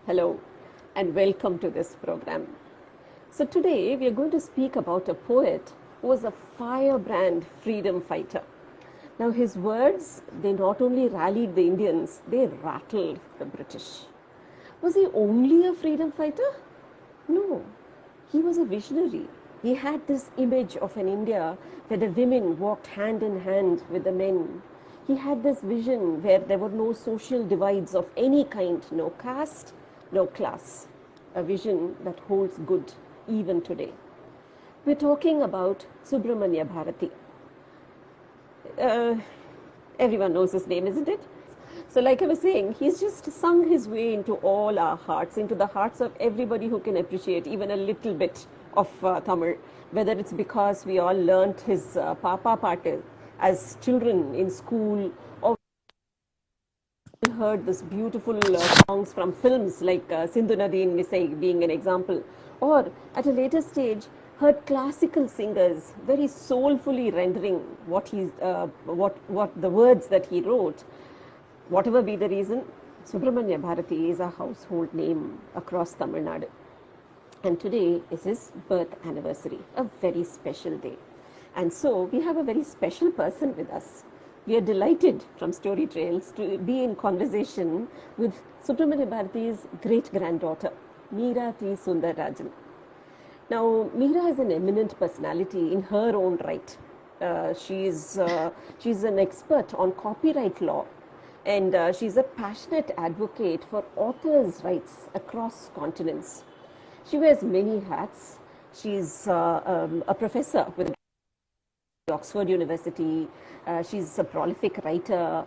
Hello, and welcome to this program. So, today we are going to speak about a poet who was a firebrand freedom fighter. Now, his words, they not only rallied the Indians, they rattled the British. Was he only a freedom fighter? No, he was a visionary. He had this image of an India where the women walked hand in hand with the men. He had this vision where there were no social divides of any kind, no caste, no class. A vision that holds good even today. We're talking about Subramania Bharati. Uh, Everyone knows his name, isn't it? So, like I was saying, he's just sung his way into all our hearts, into the hearts of everybody who can appreciate even a little bit of Tamil, whether it's because we all learnt his Papa Paatu as children in school, or heard this beautiful songs from films like Sindhu Nadi in Visai being an example, or at a later stage heard classical singers very soulfully rendering what the words that he wrote. Whatever be the reason, Subramania Bharati is a household name across Tamil Nadu. And today is his birth anniversary, a very special day. And so we have a very special person with us. We are delighted from Storytrails to be in conversation with Subramania Bharati's great-granddaughter, Mira T. Sundararajan. Now, Mira is an eminent personality in her own right. She's an expert on copyright law, and she's a passionate advocate for authors' rights across continents. She wears many hats. She's a professor with Oxford University. She's a prolific writer.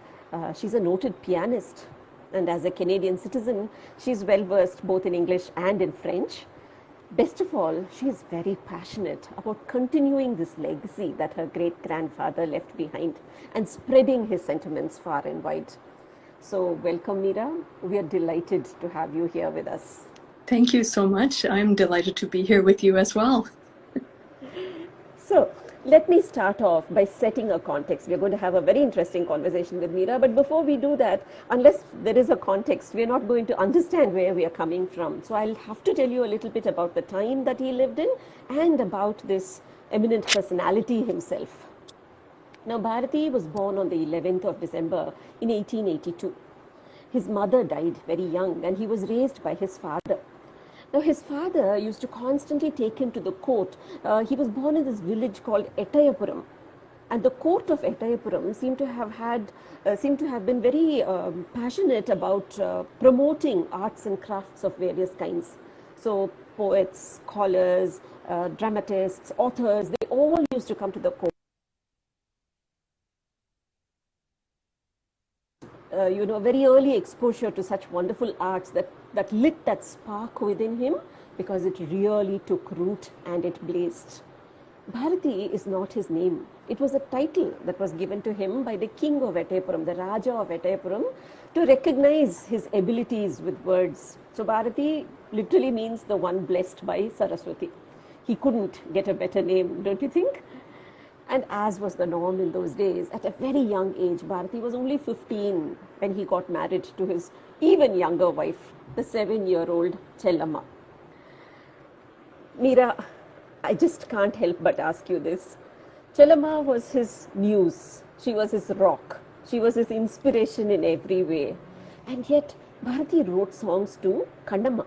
She's a noted pianist. And as a Canadian citizen, she's well versed both in English and in French. Best of all, she is very passionate about continuing this legacy that her great-grandfather left behind and spreading his sentiments far and wide. So, welcome, Mira. We are delighted to have you here with us. Thank you so much. I'm delighted to be here with you as well. So, let me start off by setting a context. We're going to have a very interesting conversation with Mira, but before we do that, unless there is a context, we're not going to understand where we are coming from. So, I'll have to tell you a little bit about the time that he lived in and about this eminent personality himself. Now, Bharati was born on the 11th of December in 1882. His mother died very young and he was raised by his father. Now, his father used to constantly take him to the court. He was born in this village called Ettayapuram. And the court of Ettayapuram seemed to have been very passionate about promoting arts and crafts of various kinds. So, poets, scholars, dramatists, authors, they all used to come to the court. Very early exposure to such wonderful arts that lit that spark within him because it really took root and it blazed. Bharati is not his name. It was a title that was given to him by the king of Ettayapuram, the Raja of Ettayapuram, to recognize his abilities with words. So Bharati literally means the one blessed by Saraswati. He couldn't get a better name, don't you think? And as was the norm in those days, at a very young age, Bharati was only 15 when he got married to his even younger wife, the 7-year-old Chellama. Mira, I just can't help but ask you this. Chellama was his muse. She was his rock. She was his inspiration in every way. And yet, Bharati wrote songs to Kanama.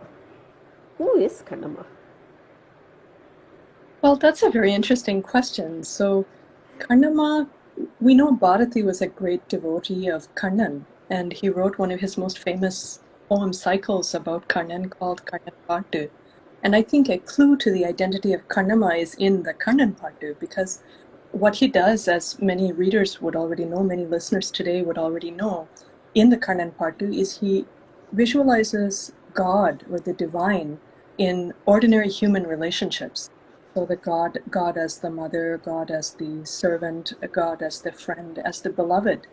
Who is Kanama? Well, that's a very interesting question. So, Kanama, we know Bharati was a great devotee of Kannan, and he wrote one of his most famous poem cycles about Kannan called Kannan Paatu. And I think a clue to the identity of Kannama is in the Kannan Paatu, because what he does, as many readers would already know, many listeners today would already know, in the Kannan Paatu is he visualizes God or the divine in ordinary human relationships. So the God as the mother, God as the servant, God as the friend, as the beloved.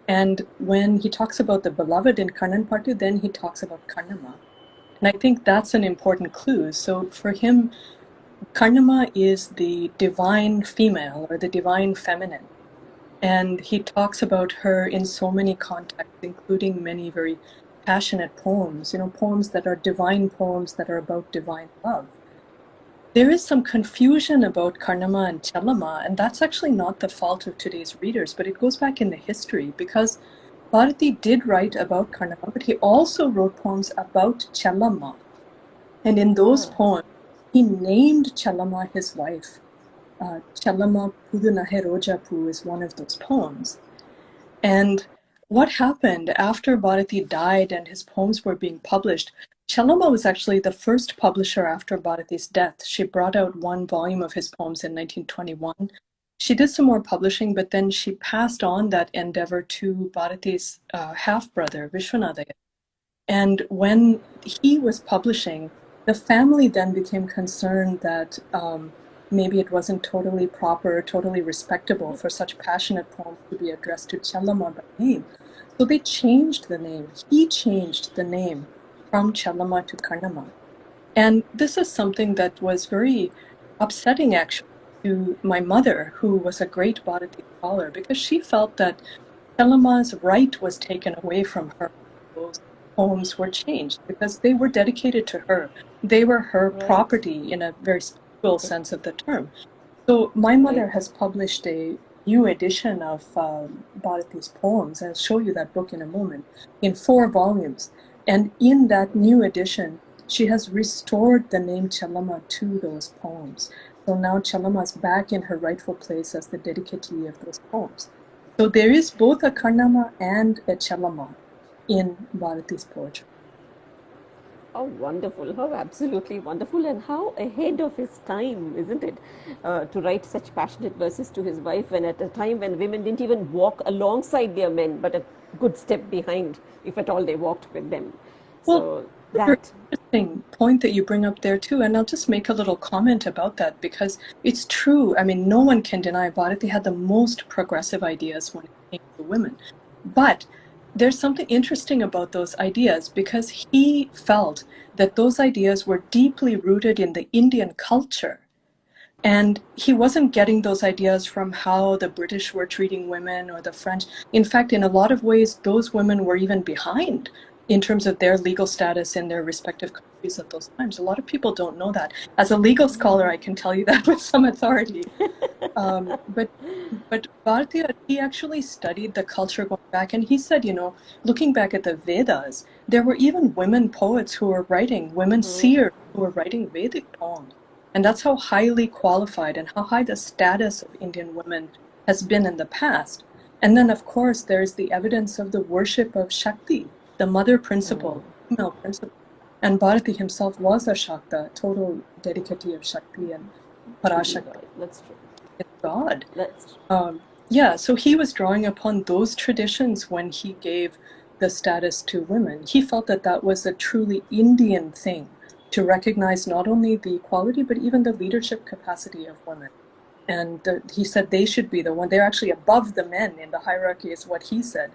And when he talks about the beloved in Kannan Paatu, then he talks about Kannama. And I think that's an important clue. So for him, Kannama is the divine female or the divine feminine. And he talks about her in so many contexts, including many very passionate poems, poems that are divine poems that are about divine love. There is some confusion about Karnama and Chellama, and that's actually not the fault of today's readers, but it goes back in the history because Bharati did write about Karnama, but he also wrote poems about Chellama. And in those poems, he named Chellama his wife. Chellama Pudunahe Rojapu is one of those poems. And what happened after Bharati died and his poems were being published, Chellama was actually the first publisher after Bharati's death. She brought out one volume of his poems in 1921. She did some more publishing, but then she passed on that endeavor to Bharati's half-brother, Vishwanatha. And when he was publishing, the family then became concerned that maybe it wasn't totally proper, totally respectable for such passionate poems to be addressed to Chellama by name. So they changed the name. He changed the name from Chellama to Karnama. And this is something that was very upsetting actually to my mother, who was a great Bharati scholar, because she felt that Chellama's right was taken away from her. Those poems were changed because they were dedicated to her. They were her property in a very spiritual sense of the term. So my mother has published a new edition of Bharati's poems. I'll show you that book in a moment, in 4 volumes. And in that new edition, she has restored the name Chellama to those poems. So now Chellama is back in her rightful place as the dedicatee of those poems. So there is both a Karnama and a Chellama in Bharati's poetry. Oh, wonderful. How absolutely wonderful, and how ahead of his time, isn't it? To write such passionate verses to his wife, and at a time when women didn't even walk alongside their men, but a good step behind, if at all they walked with them. Well, that interesting point that you bring up there too, and I'll just make a little comment about that because it's true. I mean, no one can deny Bharati had the most progressive ideas when it came to women. But there's something interesting about those ideas because he felt that those ideas were deeply rooted in the Indian culture. And he wasn't getting those ideas from how the British were treating women or the French. In fact, in a lot of ways, those women were even behind in terms of their legal status in their respective countries at those times. A lot of people don't know that. As a legal scholar, I can tell you that with some authority. But Bharati, he actually studied the culture going back, and he said, looking back at the Vedas, there were even women poets who were writing, women seers who were writing Vedic poems. And that's how highly qualified and how high the status of Indian women has been in the past. And then, of course, there's the evidence of the worship of Shakti, the mother principle, female principle. And Bharati himself was a Shakta, total dedicatee of Shakti and Parashakti. That's true. It's God. That's true. So he was drawing upon those traditions when he gave the status to women. He felt that that was a truly Indian thing, to recognize not only the equality, but even the leadership capacity of women. And he said they should be the one, they're actually above the men in the hierarchy, is what he said.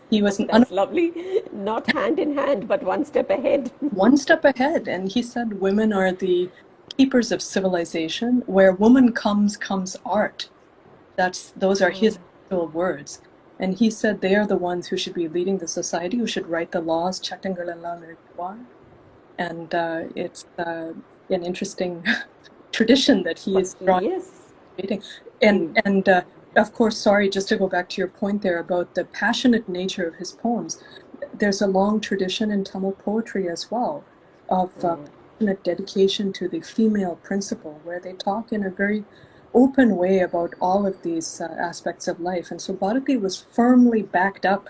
He was That's lovely. Not hand in hand, but one step ahead. One step ahead. And he said women are the keepers of civilization. Where woman comes art. Those are his actual words. And he said they are the ones who should be leading the society, who should write the laws. And it's an interesting tradition that he is drawing. Yes. And of course, sorry, just to go back to your point there about the passionate nature of his poems, there's a long tradition in Tamil poetry as well of passionate dedication to the female principle, where they talk in a very open way about all of these aspects of life. And so Bharati was firmly backed up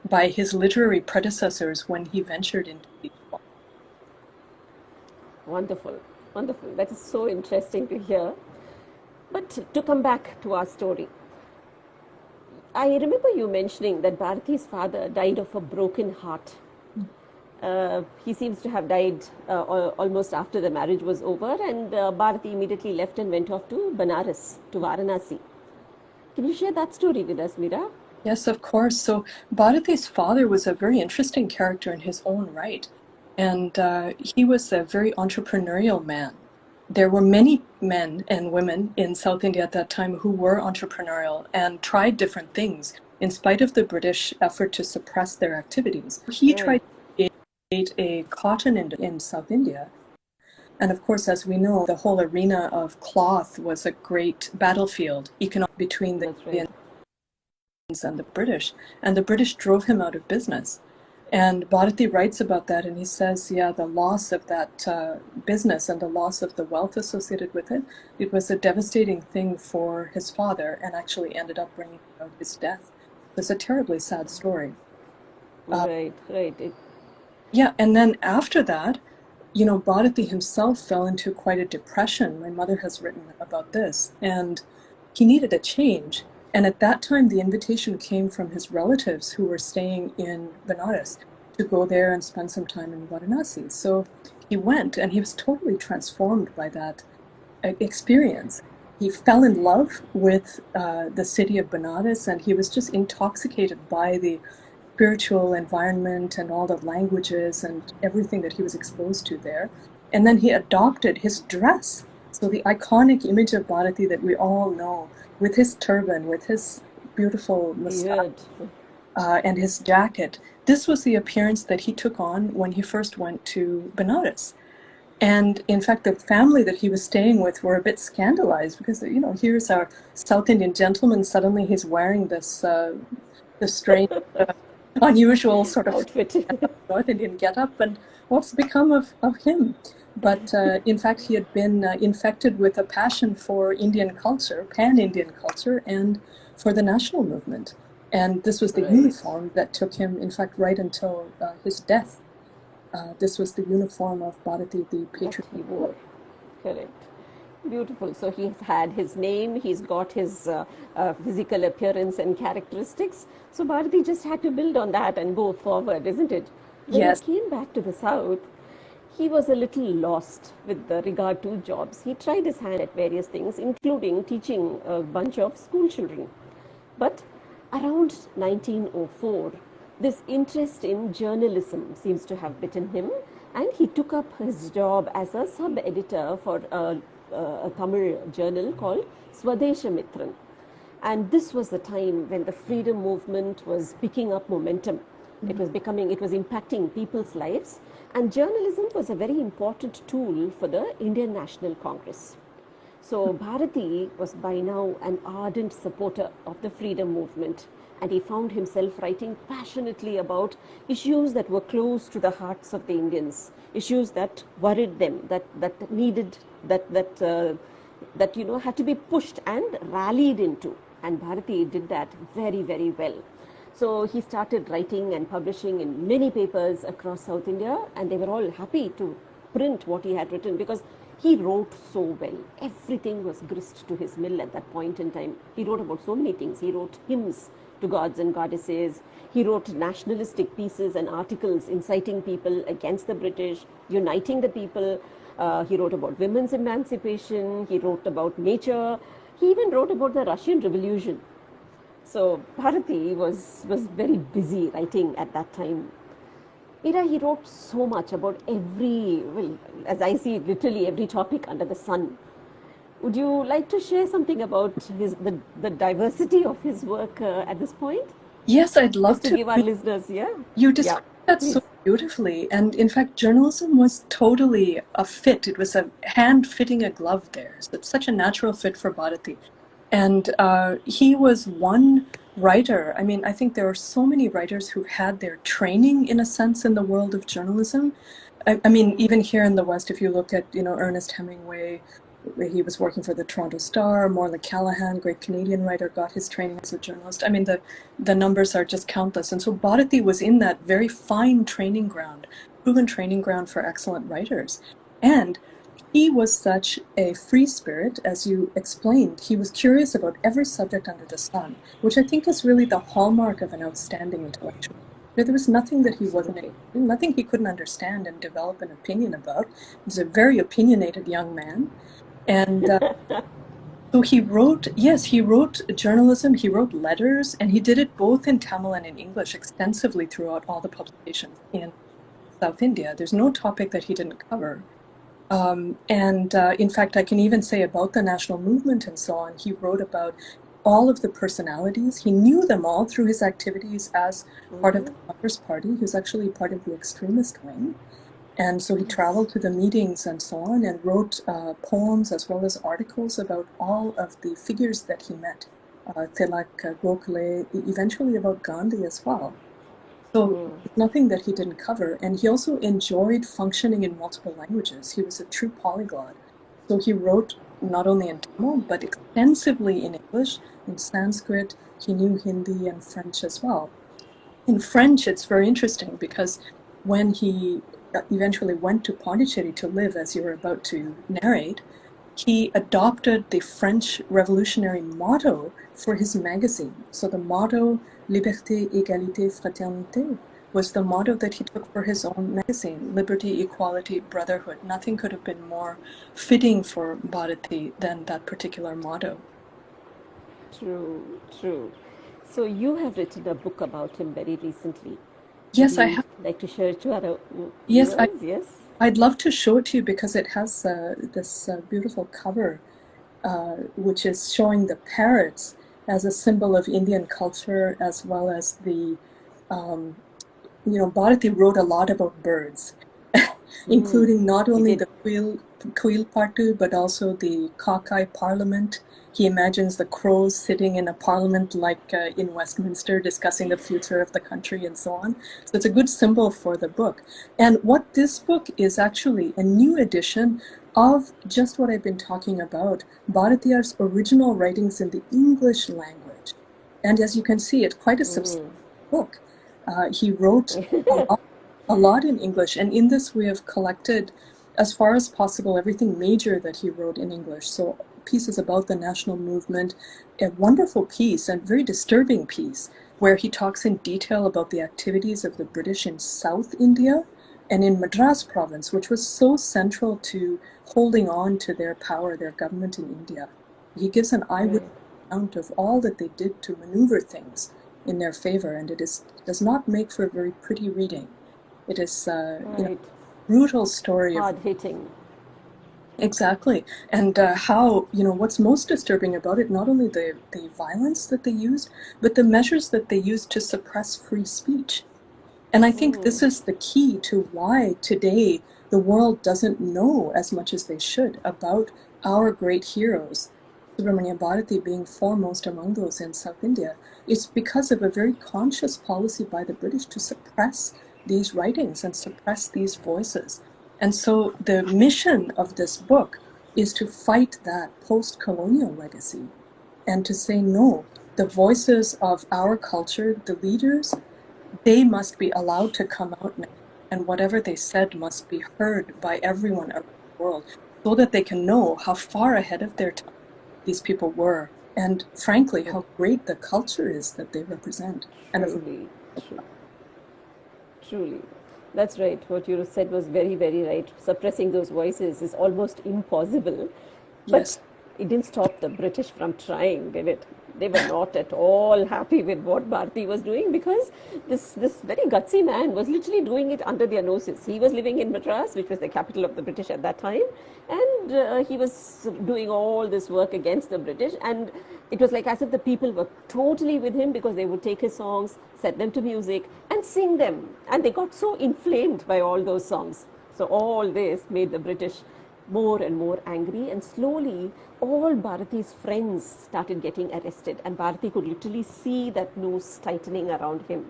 by his literary predecessors when he ventured into these poems. Wonderful. Wonderful. That is so interesting to hear. But to come back to our story, I remember you mentioning that Bharati's father died of a broken heart. He seems to have died almost after the marriage was over, and Bharati immediately left and went off to Banaras, to Varanasi. Can you share that story with us, Mira? Yes, of course. So Bharati's father was a very interesting character in his own right. And he was a very entrepreneurial man. There were many men and women in South India at that time who were entrepreneurial and tried different things in spite of the British effort to suppress their activities. He tried to create a cotton in South India. And of course, as we know, the whole arena of cloth was a great battlefield economic between the That's right. Indians and the British. And the British drove him out of business. And Bharati writes about that, and he says, yeah, the loss of that business and the loss of the wealth associated with it, it was a devastating thing for his father and actually ended up bringing about his death. It's a terribly sad story. Right. Yeah, and then after that, Bharati himself fell into quite a depression. My mother has written about this, and he needed a change. And at that time, the invitation came from his relatives who were staying in Benares to go there and spend some time in Varanasi. So he went, and he was totally transformed by that experience. He fell in love with the city of Benares, and he was just intoxicated by the spiritual environment and all the languages and everything that he was exposed to there. And then he adopted his dress. So the iconic image of Bharati that we all know, with his turban, with his beautiful mustache, and his jacket, this was the appearance that he took on when he first went to Benares. And in fact, the family that he was staying with were a bit scandalized because, here's our South Indian gentleman, suddenly he's wearing this strange, unusual sort of outfit. North Indian getup, and what's become of him? But in fact, he had been infected with a passion for Indian culture, pan-Indian culture, and for the national movement. And this was the uniform that took him, in fact, right until his death. This was the uniform of Bharati, the patriot. He wore. Correct. Beautiful. So he's had his name, he's got his physical appearance and characteristics. So Bharati just had to build on that and go forward, isn't it? When Yes. he came back to the south, he was a little lost with regard to jobs. He tried his hand at various things, including teaching a bunch of school children. But around 1904, this interest in journalism seems to have bitten him, and he took up his job as a sub-editor for a Tamil journal called Swadeshamitran. And this was the time when the freedom movement was picking up momentum. It was impacting people's lives, and journalism was a very important tool for the Indian National Congress. So Bharati was by now an ardent supporter of the freedom movement, and he found himself writing passionately about issues that were close to the hearts of the Indians, issues that worried them, that needed, that had to be pushed and rallied into. And Bharati did that very, very well. So he started writing and publishing in many papers across South India, and they were all happy to print what he had written because he wrote so well. Everything was grist to his mill at that point in time. He wrote about so many things. He wrote hymns to gods and goddesses. He wrote nationalistic pieces and articles inciting people against the British, uniting the people. He wrote about women's emancipation. He wrote about nature. He even wrote about the Russian Revolution. So Bharati was very busy writing at that time. Mira, he wrote so much about as I see, literally every topic under the sun. Would you like to share something about the diversity of his work at this point? Yes, I'd love to give our listeners, You described that so beautifully. And in fact, journalism was totally a fit. It was a hand fitting a glove there. So it's such a natural fit for Bharati. And he was one writer. I mean, I think there are so many writers who've had their training, in a sense, in the world of journalism. I mean, even here in the West, if you look at, Ernest Hemingway, he was working for the Toronto Star. Morley Callahan, great Canadian writer, got his training as a journalist. I mean, the numbers are just countless. And so Bharati was in that very fine training ground, proven training ground for excellent writers. And he was such a free spirit, as you explained. He was curious about every subject under the sun, which I think is really the hallmark of an outstanding intellectual. There was nothing that he wasn't, nothing he couldn't understand and develop an opinion about. He was a very opinionated young man. And so he wrote journalism, he wrote letters, and he did it both in Tamil and in English extensively throughout all the publications in South India. There's no topic that he didn't cover. In fact, I can even say about the national movement and so on, he wrote about all of the personalities. He knew them all through his activities as part of the Congress Party. He was actually part of the extremist wing. And so he traveled to the meetings and so on and wrote poems as well as articles about all of the figures that he met. Tilak, Gokhale, eventually about Gandhi as well. So it's nothing that he didn't cover. And he also enjoyed functioning in multiple languages. He was a true polyglot. So he wrote not only in Tamil, but extensively in English, in Sanskrit. He knew Hindi and French as well. In French, it's very interesting because when he eventually went to Pondicherry to live, as you were about to narrate, he adopted the French revolutionary motto for his magazine. So the motto, Liberté, Égalité, Fraternité, was the motto that he took for his own magazine, Liberty, Equality, Brotherhood. Nothing could have been more fitting for Bharati than that particular motto. True, true. So you have written a book about him very recently. Yes, Would I you have. like to share it to our Yes, viewers? Yes. I'd love to show it to you because it has this beautiful cover, which is showing the parrots as a symbol of Indian culture, as well as the, Bharati wrote a lot about birds, including not only the quail partu, but also the cockeye parliament. He imagines the crows sitting in a parliament like in Westminster discussing the future of the country and so on. So it's a good symbol for the book. And what this book is actually a new edition of just what I've been talking about, Bharatiyar's original writings in the English language. And as you can see, it's quite a substantial book. He wrote a lot in English, and in this we have collected, as far as possible, everything major that he wrote in English. So pieces about the national movement, a wonderful piece and very disturbing piece where he talks in detail about the activities of the British in South India and in Madras province, which was so central to holding on to their power, their government in India. He gives an eyewitness account of all that they did to maneuver things in their favor, and does not make for a very pretty reading. It is brutal story. Hard-hitting. Exactly. And how, what's most disturbing about it, not only the violence that they used, but the measures that they used to suppress free speech. And I think this is the key to why today the world doesn't know as much as they should about our great heroes, Subramania Bharati being foremost among those in South India. It's because of a very conscious policy by the British to suppress these writings and suppress these voices. And so the mission of this book is to fight that post-colonial legacy and to say, no, the voices of our culture, the leaders, they must be allowed to come out now, and whatever they said must be heard by everyone around the world so that they can know how far ahead of their time these people were, and frankly, how great the culture is that they represent. Truly. That's right. What you said was very, very right. Suppressing those voices is almost impossible. But it didn't stop the British from trying, did it? They were not at all happy with what Bharati was doing, because this very gutsy man was literally doing it under their noses. He was living in Madras, which was the capital of the British at that time, and he was doing all this work against the British, and it was like as if the people were totally with him, because they would take his songs, set them to music and sing them, and they got so inflamed by all those songs. So all this made the British more and more angry, and slowly all Bharati's friends started getting arrested, and Bharati could literally see that noose tightening around him.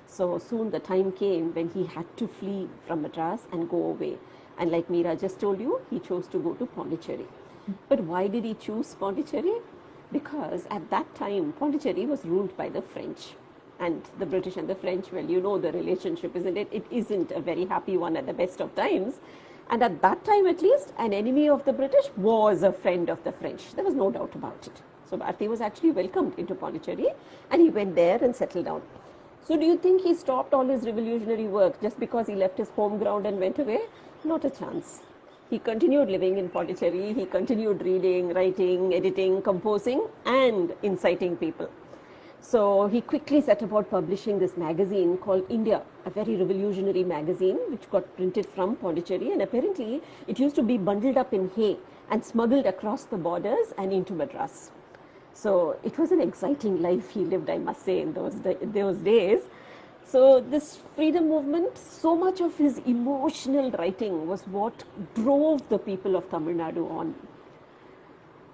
So soon the time came when he had to flee from Madras and go away. And like Mira just told you, he chose to go to Pondicherry. But why did he choose Pondicherry? Because at that time Pondicherry was ruled by the French. And the British and the French, well, you know the relationship, isn't it? It isn't a very happy one at the best of times. And at that time, at least, an enemy of the British was a friend of the French. There was no doubt about it. So Bharati was actually welcomed into Pondicherry, and he went there and settled down. So do you think he stopped all his revolutionary work just because he left his home ground and went away? Not a chance. He continued living in Pondicherry. He continued reading, writing, editing, composing, and inciting people. So he quickly set about publishing this magazine called India, a very revolutionary magazine which got printed from Pondicherry, and apparently it used to be bundled up in hay and smuggled across the borders and into Madras. So it was an exciting life he lived, I must say, in those days. So this freedom movement, so much of his emotional writing was what drove the people of Tamil Nadu on.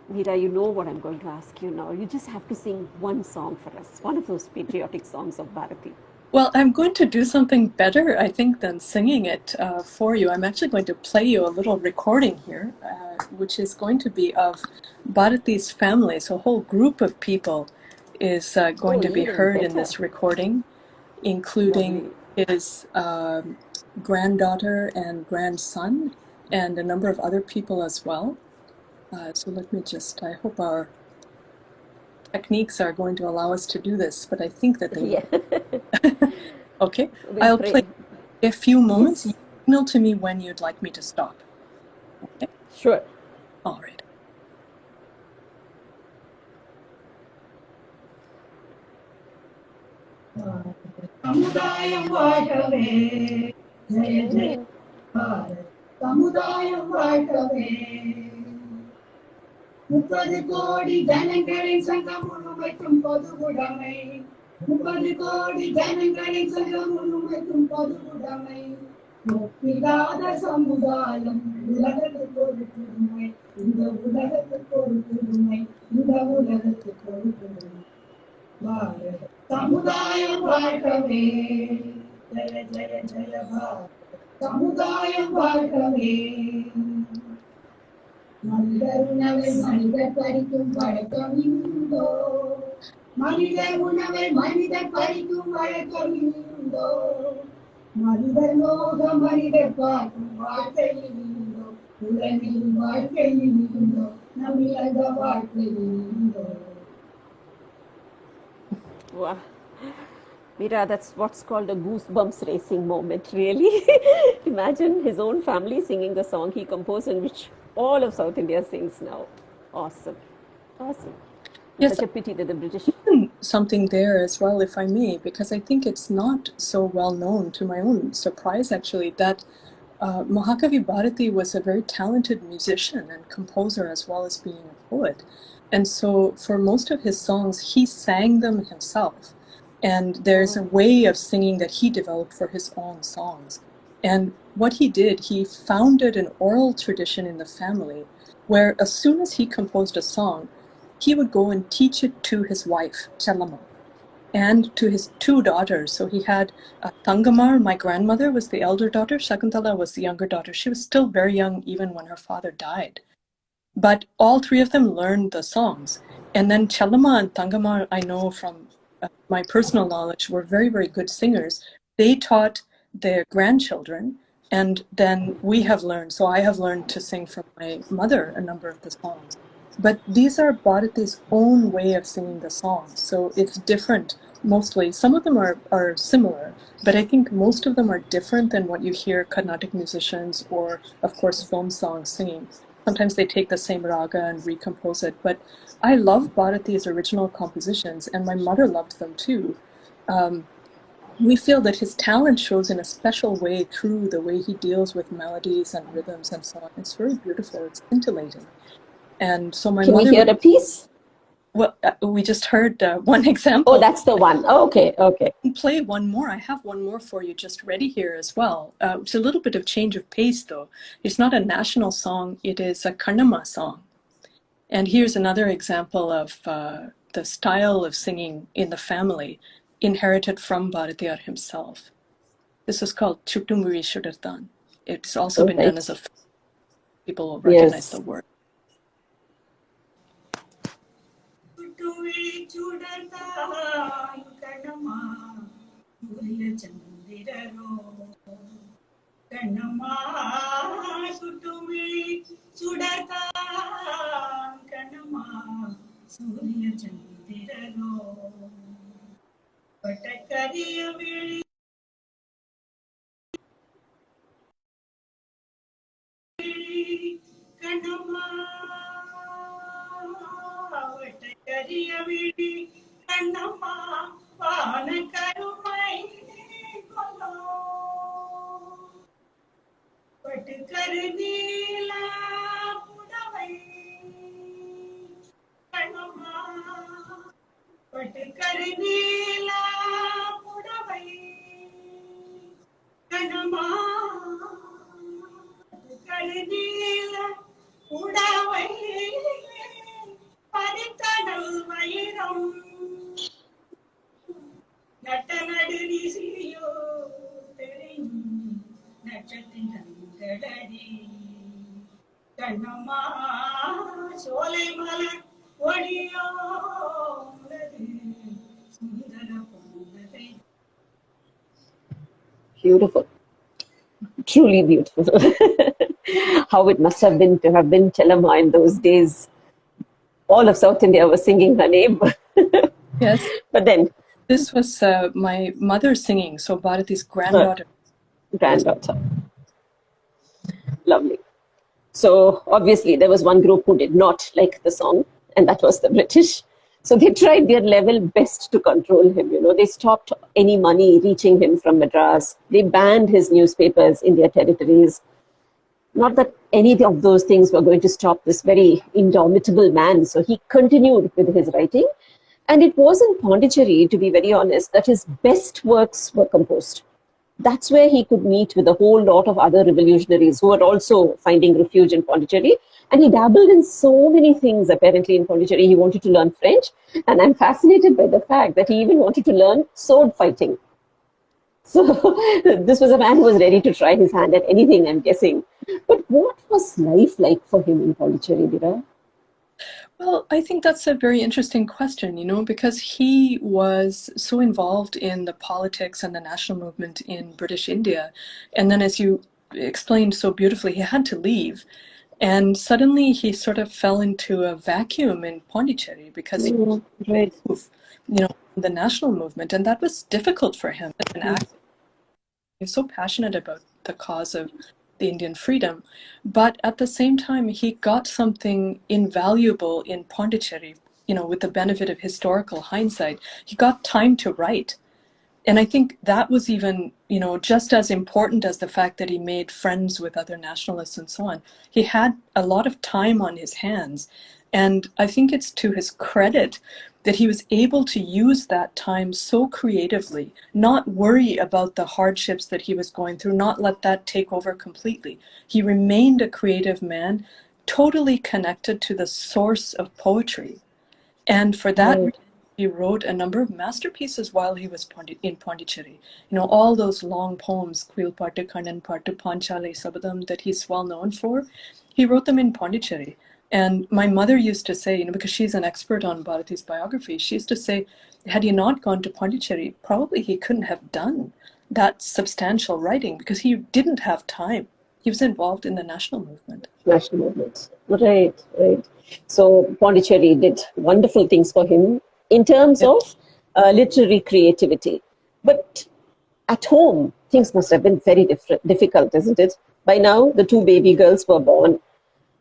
Mira, you know what I'm going to ask you now. You just have to sing one song for us, one of those patriotic songs of Bharati. Well, I'm going to do something better, I think, than singing it for you. I'm actually going to play you a little recording here, which is going to be of Bharati's family. So a whole group of people is going Oh, to be even heard in better. this recording, including Lovely. his granddaughter and grandson, and a number of other people as well. So let me just, I hope our techniques are going to allow us to do this, but I think that they Yeah, will. Okay, we'll I'll pray. play a few moments. You Yes, signal to me when you'd like me to stop. Okay, sure. all right. சமுதாயம் வாழ்கவே ஜெய ஜெய பாரத் சமுதாயம் வாழ்கவே 30 கோடி ஜனங்களின் சங்கம் முழுமைக்கும் பொதுவுடைமை 30 கோடி ஜனங்களின் சங்கம் முழுமைக்கும் பொதுவுடைமை ஒப்பிடாத சமுதாயம் உலகத்துக்கு ஒரு புதுமை இந்த உலகத்துக்கு ஒரு புதுமை இந்த உலகத்துக்கு ஒரு புதுமை பாரத் சமுதாயம் வாழ்கவே ஜெய ஜெய ஜெய பாரத் சமுதாயம் வாழ்கவே மனிதர் உணவை மனிதர் பறிக்கும் வழக்கம் உண்டோ மனிதர் உணவை மனிதர் பறிக்கும் வழக்கம் உண்டோ மனிதர் லோக மனிதர் பார்க்கும் வாழ்க்கையில் உண்டோ உலகில் வாழ்க்கையில் உண்டோ நம்மிலக வாழ்க்கையில் உண்டோ Wow. Mira, that's what's called a goosebumps racing moment, really. Imagine his own family singing the song he composed and which all of South India sings now. Awesome. Awesome. Yes, Such a pity that the British. something there as well, if I may, because I think it's not so well known, to my own surprise actually, that Mahakavi Bharati was a very talented musician and composer as well as being a poet. And so for most of his songs, he sang them himself. And there's a way of singing that he developed for his own songs. And what he did, he founded an oral tradition in the family where as soon as he composed a song, he would go and teach it to his wife, Chalama, and to his 2 daughters. So he had Tangamar, my grandmother, was the elder daughter. Shakuntala was the younger daughter. She was still very young even when her father died. But all 3 of them learned the songs. And then Chalama and Tangamar, I know from my personal knowledge, were very, very good singers. They taught their grandchildren, and then we have learned. So I have learned to sing from my mother a number of the songs. But these are Bharati's own way of singing the songs. So it's different mostly. Some of them are similar, but I think most of them are different than what you hear Carnatic musicians or, of course, film songs singing. Sometimes they take the same raga and recompose it. But I love Bharati's original compositions, and my mother loved them too. We feel that his talent shows in a special way through the way he deals with melodies and rhythms and so on. It's very beautiful. It's scintillating. And so my Can we mother hear a piece? well, we just heard one example. Oh, that's the one. Oh, okay, okay. Play one more. I have one more for you just ready here as well. It's a little bit of change of pace, though. It's not a national song. It is a Kanama song. And here's another example of the style of singing in the family, inherited from Bharatiyar himself. This is called Chiptumuri Shudartan. It's also been done as a people will recognize the word. Kannamma சுட்டுமி சுடதான் Kannamma சூரிய சந்திரனோ பட்டக்கரிய விழி கண்ணம்மா பட்டக்கரிய விழி கண்ணம்மா வான கருமை கொலோ பட்டு கருநீல புடவை கண்ணம்மா நீல உடவை பறித்தடல் வயிரம் நட்ட நடு நிசியோ தெரியும் நட்சத்திரங்களடி கண்ணம்மா சோலை மலர் ஒடியோ உனது சுந்தர பொன்னதை. Beautiful. Truly beautiful. How it must have been to have been Chellama in those days. All of South India was singing her name. Yes. But then, This was my mother singing, so Bharati's granddaughter. Granddaughter. Lovely. So obviously there was one group who did not like the song, and that was the British. So they tried their level best to control him. You know, they stopped any money reaching him from Madras. They banned his newspapers in their territories. Not that any of those things were going to stop this very indomitable man. So he continued with his writing. And it was in Pondicherry, to be very honest, that his best works were composed. That's where he could meet with a whole lot of other revolutionaries who were also finding refuge in Pondicherry. And he dabbled in so many things, apparently, in Pondicherry. He wanted to learn French. And I'm fascinated by the fact that he even wanted to learn sword fighting. So this was a man who was ready to try his hand at anything, I'm guessing. But what was life like for him in Pondicherry, Mira? Well, I think that's a very interesting question, you know, because he was so involved in the politics and the national movement in British India. And then, as you explained so beautifully, he had to leave. And suddenly he sort of fell into a vacuum in Pondicherry because he Right. moved, you know, the national movement. And that was difficult for him as an actor. He was so passionate about the cause of the Indian freedom. But at the same time, he got something invaluable in Pondicherry, you know, with the benefit of historical hindsight. He got time to write. And I think that was even, you know, just as important as the fact that he made friends with other nationalists and so on. He had a lot of time on his hands. And I think it's to his credit that he was able to use that time so creatively, not worry about the hardships that he was going through, not let that take over completely. He remained a creative man, totally connected to the source of poetry. And for that, he wrote a number of masterpieces while he was in Pondicherry. You know, all those long poems, Quil Pattu, Kannan Pattu, Panchale Sabadam, that he's well known for, he wrote them in Pondicherry. And my mother used to say, you know, because she's an expert on Bharati's biography, she used to say, had he not gone to Pondicherry, probably he couldn't have done that substantial writing because he didn't have time. He was involved in the national movement. National movement. Right, right. So Pondicherry did wonderful things for him in terms of literary creativity. But at home, things must have been very difficult, isn't it? By now, the two baby girls were born.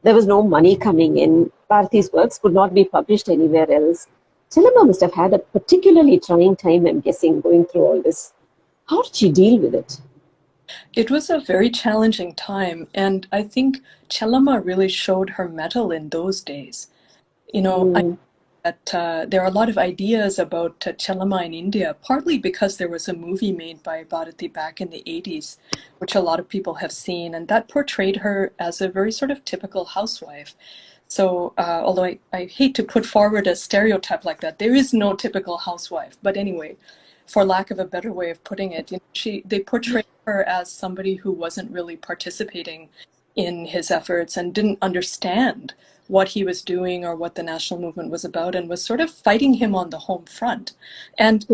There was no money coming in. Bharati's works could not be published anywhere else. Chellama must have had a particularly trying time, I'm guessing, going through all this. How did she deal with it? It was a very challenging time, and I think Chellama really showed her mettle in those days. You know, that there are a lot of ideas about Chellama in India, partly because there was a movie made by Bharati back in the 80s, which a lot of people have seen, and that portrayed her as a very sort of typical housewife. So, although I hate to put forward a stereotype like that, there is no typical housewife. But anyway, for lack of a better way of putting it, you know, they portrayed her as somebody who wasn't really participating in his efforts and didn't understand what he was doing or what the national movement was about, and was sort of fighting him on the home front. And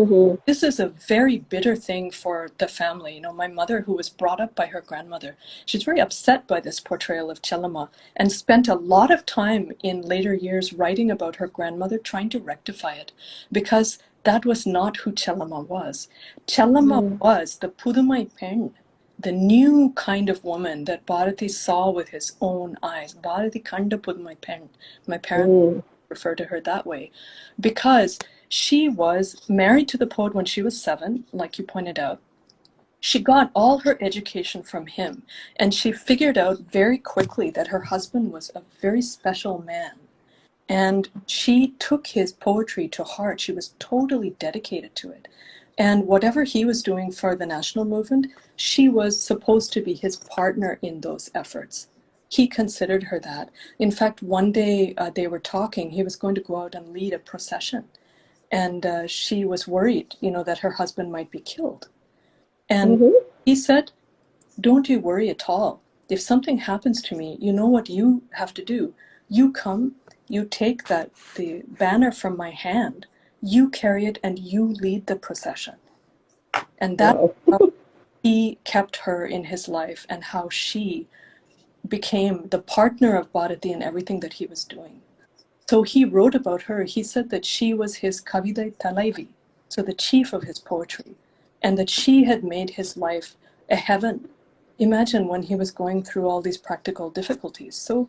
this is a very bitter thing for the family. You know, my mother, who was brought up by her grandmother, she's very upset by this portrayal of Chellama and spent a lot of time in later years writing about her grandmother, trying to rectify it, because that was not who Chellama was. Chellama was the Pudumai Pen, the new kind of woman that Bharati saw with his own eyes. Bharati Kanda Pudumai Pen. My parents refer to her that way, because she was married to the poet when she was 7, like you pointed out. She got all her education from him, and she figured out very quickly that her husband was a very special man. And she took his poetry to heart. She was totally dedicated to it. And whatever he was doing for the national movement, she was supposed to be his partner in those efforts. he considered her that. In fact, one day they were talking, he was going to go out and lead a procession. And she was worried, that her husband might be killed. And he said, don't you worry at all. If something happens to me, you know what you have to do. You come, you take the banner from my hand, you carry it, and you lead the procession. And that's Wow. how he kept her in his life and how she became the partner of Bharati in everything that he was doing. So he wrote about her. He said that she was his Kavidai Talaivi, so the chief of his poetry, and that she had made his life a heaven. Imagine when he was going through all these practical difficulties. So,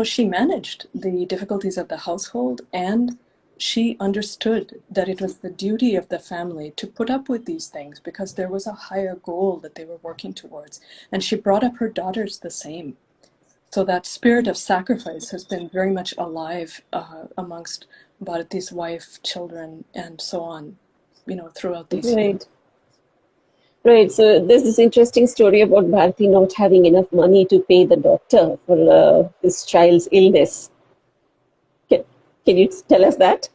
she managed the difficulties of the household, and she understood that it was the duty of the family to put up with these things because there was a higher goal that they were working towards. And she brought up her daughters the same. So that spirit of sacrifice has been very much alive amongst Bharati's wife, children, and so on, throughout these years. Right. Right. So there's this interesting story about Bharati not having enough money to pay the doctor for his child's illness. Can you tell us that?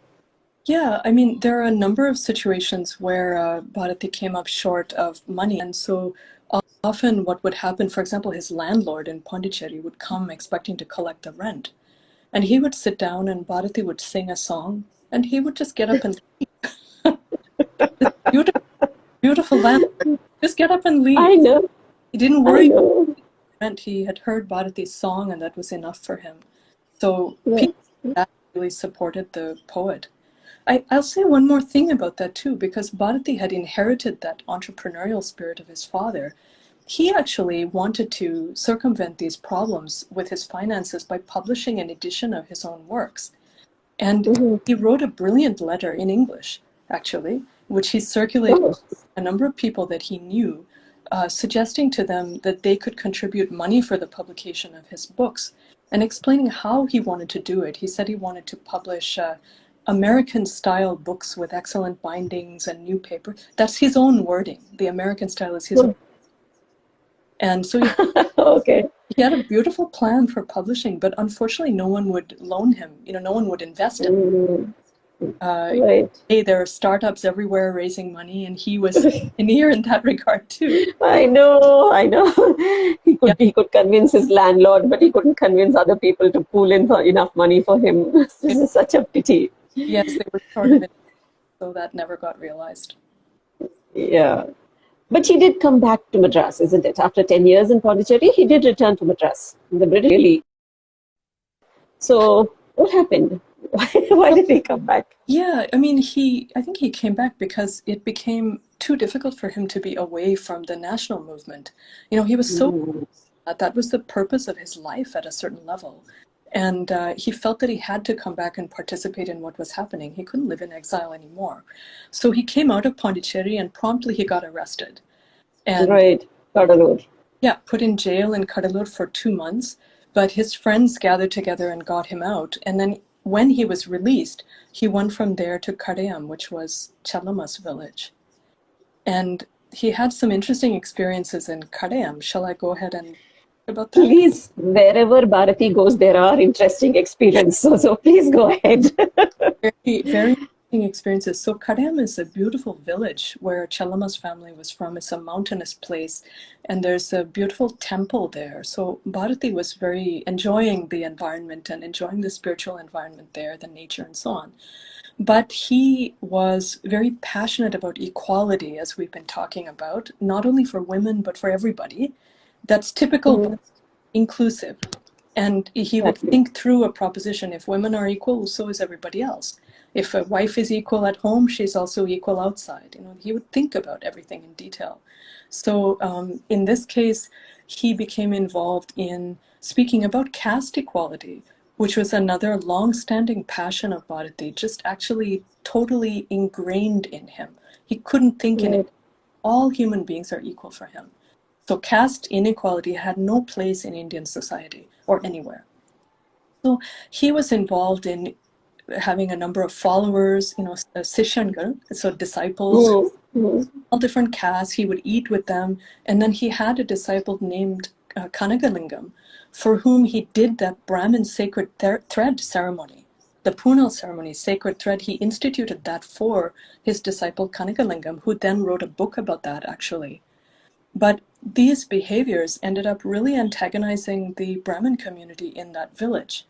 Yeah, there are a number of situations where Bharati came up short of money. And so often what would happen, for example, his landlord in Pondicherry would come expecting to collect the rent. And he would sit down and Bharati would sing a song and he would just get up and leave. This beautiful, beautiful landlord, just get up and leave. I know. He didn't I worry know. about rent. He had heard Bharati's song and that was enough for him. So Yeah. people that really supported the poet. I'll say one more thing about that too, because Bharati had inherited that entrepreneurial spirit of his father. He actually wanted to circumvent these problems with his finances by publishing an edition of his own works. And he wrote a brilliant letter in English, actually, which he circulated Oh, to a number of people that he knew, suggesting to them that they could contribute money for the publication of his books and explaining how he wanted to do it. He said he wanted to publish American-style books with excellent bindings and new paper. That's his own wording. The American style is his own. And so okay. he had a beautiful plan for publishing, but unfortunately no one would loan him. No one would invest in him. Right. Hey, there are startups everywhere raising money, and he was near in that regard too. I know. He could convince his landlord, but he couldn't convince other people to pool in for enough money for him. This is such a pity. Yes, they were short of it, so that never got realized. Yeah. But he did come back to Madras, isn't it? After 10 years in Pondicherry, he did return to Madras. The British really. So what happened? Why did he come back? Yeah, I think he came back because it became too difficult for him to be away from the national movement. He was so, that was the purpose of his life at a certain level. And he felt that he had to come back and participate in what was happening. He couldn't live in exile anymore. So he came out of Pondicherry and promptly he got arrested. And Right, Kadalur. yeah, put in jail in Kadalur for 2 months. But his friends gathered together and got him out. And then when he was released, he went from there to Kadayam, which was Challama's village. And he had some interesting experiences in Kadayam. Shall I go ahead and talk about that? Please, wherever Bharati goes, there are interesting experiences. So please go ahead. Very, very interesting experiences. So Kadayam is a beautiful village where Challama's family was from. It's a mountainous place, and there's a beautiful temple there. So Bharati was very enjoying the environment and enjoying the spiritual environment there, the nature and so on. But he was very passionate about equality, as we've been talking about, not only for women, but for everybody. That's typical, but inclusive. And he would think through a proposition. If women are equal, so is everybody else. If a wife is equal at home, she's also equal outside. He would think about everything in detail. So in this case, he became involved in speaking about caste equality, which was another long-standing passion of Bharati, just actually totally ingrained in him. He couldn't think in it. All human beings are equal for him. So caste inequality had no place in Indian society or anywhere. So he was involved in having a number of followers, Sishangal, so disciples, all different castes. He would eat with them. And then he had a disciple named Kanagalingam, for whom he did that Brahmin sacred thread ceremony, the Punal ceremony, sacred thread. He instituted that for his disciple Kanakalingam, who then wrote a book about that, actually. But these behaviors ended up really antagonizing the Brahmin community in that village.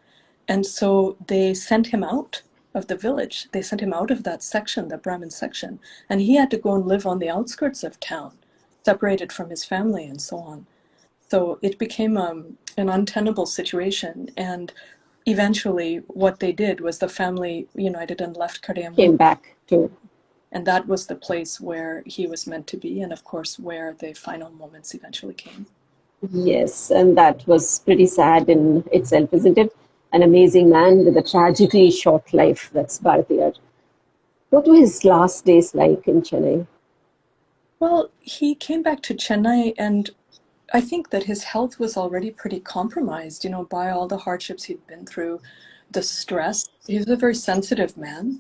And so they sent him out of the village. They sent him out of that section, the Brahmin section. And he had to go and live on the outskirts of town, separated from his family and so on. So it became an untenable situation. And eventually what they did was the family united and left Kadayam. Came back to... And that was the place where he was meant to be, and of course, where the final moments eventually came. Yes, and that was pretty sad in itself, isn't it? An amazing man with a tragically short life. That's Bharatiyar. What were his last days like in Chennai? Well, he came back to Chennai, and I think that his health was already pretty compromised, by all the hardships he'd been through, the stress. He was a very sensitive man.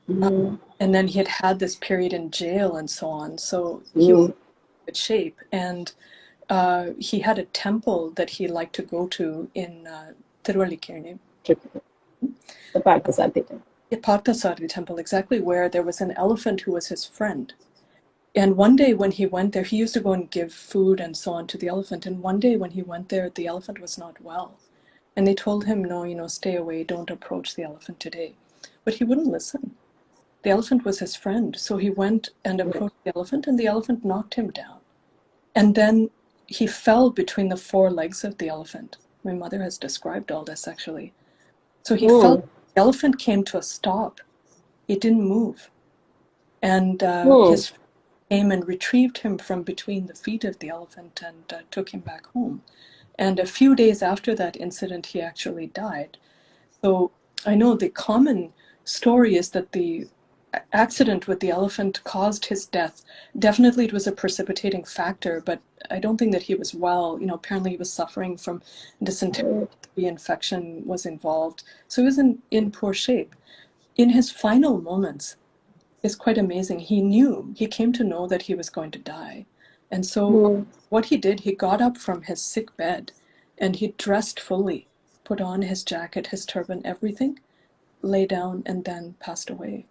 And then he had had this period in jail and so on. So he was in good shape. And he had a temple that he liked to go to in Tiruvallikirni. The Parthasarathi temple. The Parthasarathi temple, exactly, where there was an elephant who was his friend. And one day when he went there, he used to go and give food and so on to the elephant. And one day when he went there, the elephant was not well. And they told him, no, stay away, don't approach the elephant today. But he wouldn't listen. The elephant was his friend, so he went and approached the elephant, and the elephant knocked him down. And then he fell between the four legs of the elephant. My mother has described all this, actually. So he fell. The elephant came to a stop. It didn't move. And his friend came and retrieved him from between the feet of the elephant and took him back home. And a few days after that incident, he actually died. So I know the common story is that the accident with the elephant caused his death. Definitely it was a precipitating factor, but I don't think that he was well. Apparently he was suffering from dysentery, infection was involved. So he was in poor shape. In his final moments, it's quite amazing. He came to know that he was going to die. And so what he did, he got up from his sick bed and he dressed fully, put on his jacket, his turban, everything, lay down, and then passed away.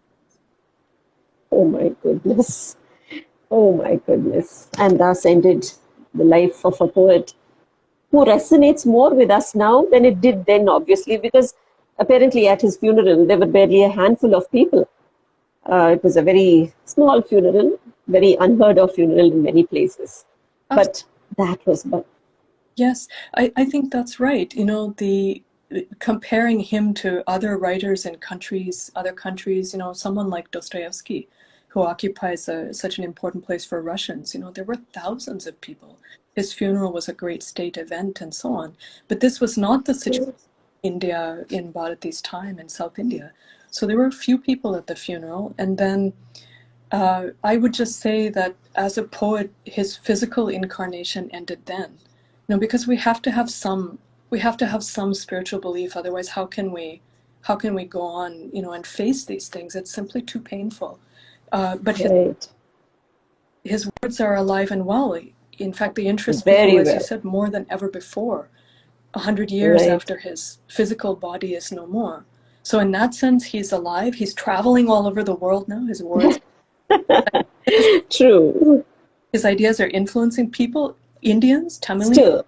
Oh my goodness. Oh my goodness. And thus ended the life of a poet who resonates more with us now than it did then, obviously, because apparently at his funeral, there were barely a handful of people. It was a very small funeral, very unheard of funeral in many places. But that was... Yes, I think that's right. Comparing him to other writers in other countries, someone like Dostoevsky, who occupies such an important place for Russians, there were thousands of people. His funeral was a great state event and so on. But this was not the situation in India in Bharati's time in South India. So there were a few people at the funeral. And then I would just say that as a poet, his physical incarnation ended then. Because we have to have some spiritual belief. Otherwise, how can we go on, and face these things? It's simply too painful. But his words are alive and well. In fact, the interest people, as you said, more than ever before, 100 years after his physical body is no more. So in that sense, he's alive. He's traveling all over the world now. His words. True. His ideas are influencing people, Indians, Tamilians,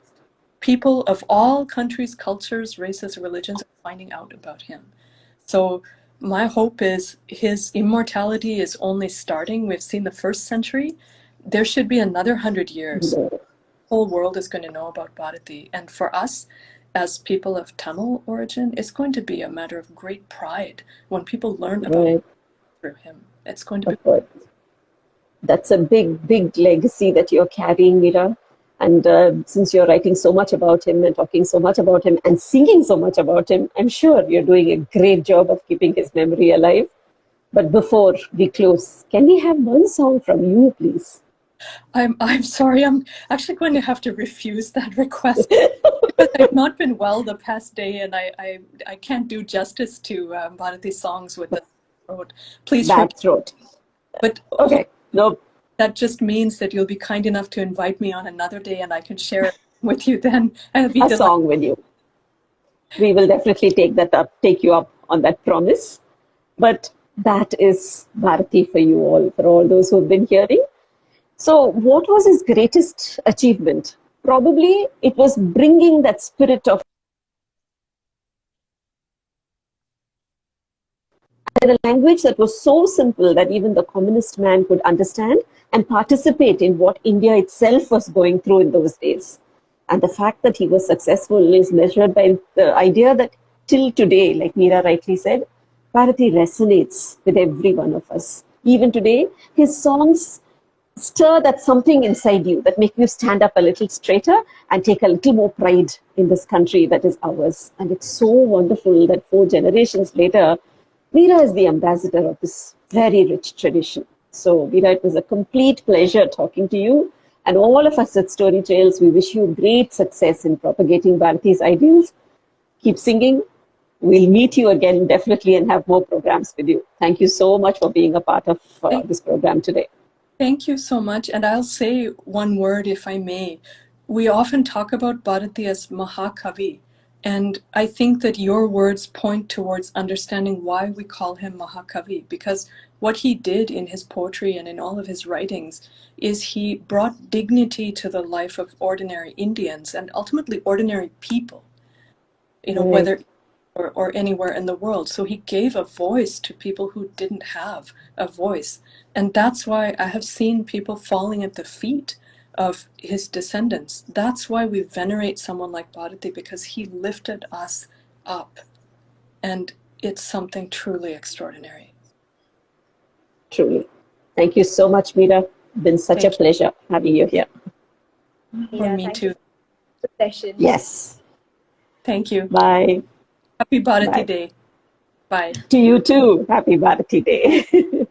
people of all countries, cultures, races, religions are finding out about him. So my hope is his immortality is only starting. We've seen the first century. There should be another 100 years. The whole world is going to know about Bharati. And for us, as people of Tamil origin, it's going to be a matter of great pride when people learn about through him. It's going to be... That's a big, big legacy that you're carrying, Mira. And since you're writing so much about him and talking so much about him and singing so much about him, I'm sure you're doing a great job of keeping his memory alive. But before we close, can we have one song from you, please? I'm sorry, I'm actually going to have to refuse that request because I've not been well the past day, and I can't do justice to Bharati's songs with the throat. Please, bad throat. But okay, no. That just means that you'll be kind enough to invite me on another day, and I can share it with you then. I'll be a delighted. song with you. We will definitely take you up on that promise. But that is Bharati for you all, for all those who have been hearing. So, what was his greatest achievement? Probably it was bringing that spirit of in a language that was so simple that even the communist man could understand and participate in what India itself was going through in those days. And the fact that he was successful is measured by the idea that till today, like Mira rightly said, Bharati resonates with every one of us. Even today, his songs stir that something inside you that make you stand up a little straighter and take a little more pride in this country that is ours. And it's so wonderful that 4 generations later, Mira is the ambassador of this very rich tradition. So, Mira, it was a complete pleasure talking to you. And all of us at Storytrails, we wish you great success in propagating Bharati's ideals. Keep singing. We'll meet you again definitely and have more programs with you. Thank you so much for being a part of this program today. Thank you so much. And I'll say one word, if I may. We often talk about Bharati as Mahakavi. And I think that your words point towards understanding why we call him Mahakavi. Because what he did in his poetry and in all of his writings is he brought dignity to the life of ordinary Indians and ultimately ordinary people, whether or anywhere in the world. So he gave a voice to people who didn't have a voice. And that's why I have seen people falling at the feet of his descendants. That's why we venerate someone like Bharati, because he lifted us up. And it's something truly extraordinary. Truly. Thank you so much, Mira. Been such a pleasure having you here. For me too. For the session. Yes. Thank you. Bye. Happy Bharati Bye. Day. Bye. To you too. Happy Bharati Day.